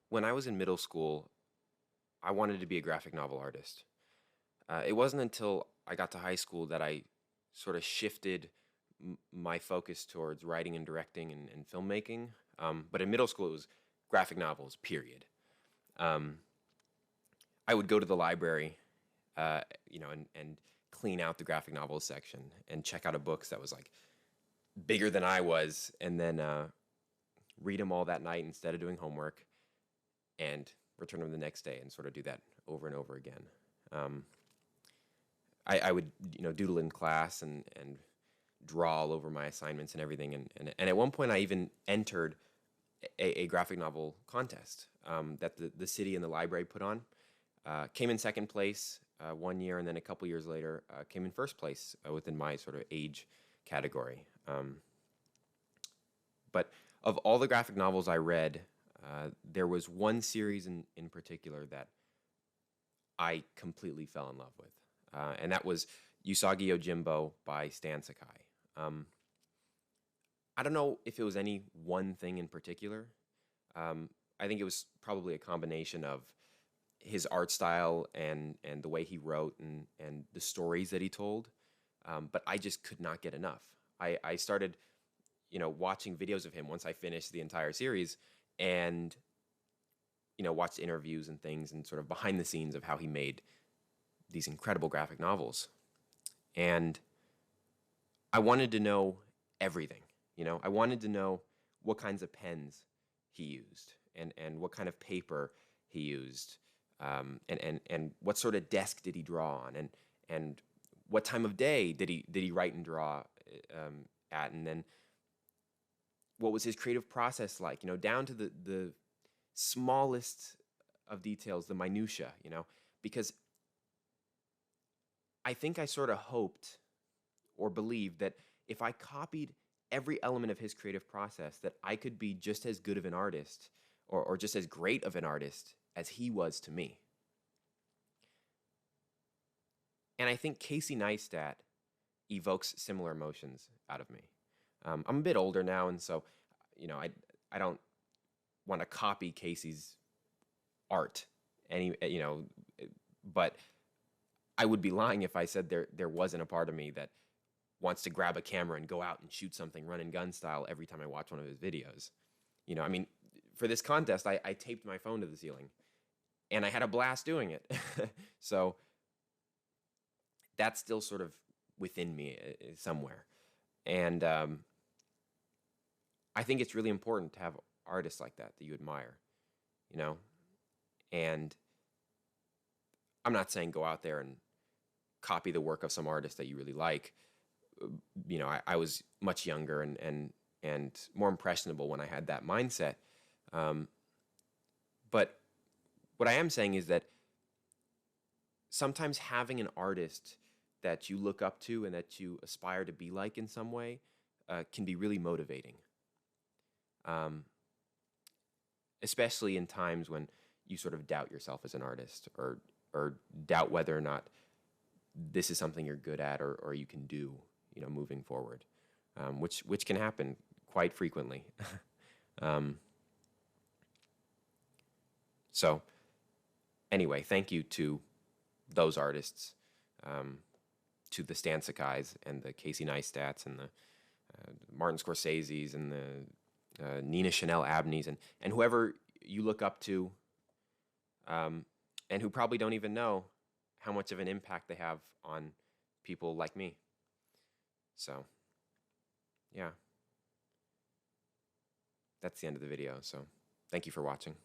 When I was in middle school, I wanted to be a graphic novel artist. It wasn't until I got to high school that I sort of shifted my focus towards writing and directing and filmmaking. But in middle school, it was graphic novels, period. Um, I would go to the library, and clean out the graphic novels section and check out a books that was like bigger than I was, and then read them all that night instead of doing homework, and return them the next day, and sort of do that over and over again. Um, I would doodle in class and draw all over my assignments and everything, and at one point I even entered a graphic novel contest that the city and the library put on. Came in second place 1 year, and then a couple years later came in first place within my sort of age category. But of all the graphic novels I read, there was one series in particular that I completely fell in love with, and that was Usagi Yojimbo by Stan Sakai. Um, I don't know if it was any one thing in particular. I think it was probably a combination of his art style and the way he wrote and the stories that he told. But I just could not get enough. I started, watching videos of him once I finished the entire series, and watched interviews and things and sort of behind the scenes of how he made these incredible graphic novels. And I wanted to know everything. I wanted to know what kinds of pens he used and what kind of paper he used, and what sort of desk did he draw on, and what time of day did he write and draw at, and then what was his creative process like, down to the smallest of details, the minutia, because I think I sort of hoped or believed that if I copied every element of his creative process, that I could be just as good of an artist, or just as great of an artist as he was to me. And I think Casey Neistat evokes similar emotions out of me. I'm a bit older now, and so I don't want to copy Casey's art but I would be lying if I said there wasn't a part of me that wants to grab a camera and go out and shoot something run and gun style every time I watch one of his videos. I mean, for this contest, I taped my phone to the ceiling, and I had a blast doing it. So that's still sort of within me somewhere. And I think it's really important to have artists like that you admire, you know? And I'm not saying go out there and copy the work of some artist that you really like. I was much younger and more impressionable when I had that mindset. But what I am saying is that sometimes having an artist that you look up to and that you aspire to be like in some way can be really motivating, especially in times when you sort of doubt yourself as an artist, or doubt whether or not this is something you're good at, or you can do, moving forward, which can happen quite frequently. um, so anyway, thank you to those artists, to the Stan Sakais and the Casey Neistats and the Martin Scorseses and the Nina Chanel Abneys, and whoever you look up to, and who probably don't even know how much of an impact they have on people like me. So, yeah, that's the end of the video. So, thank you for watching.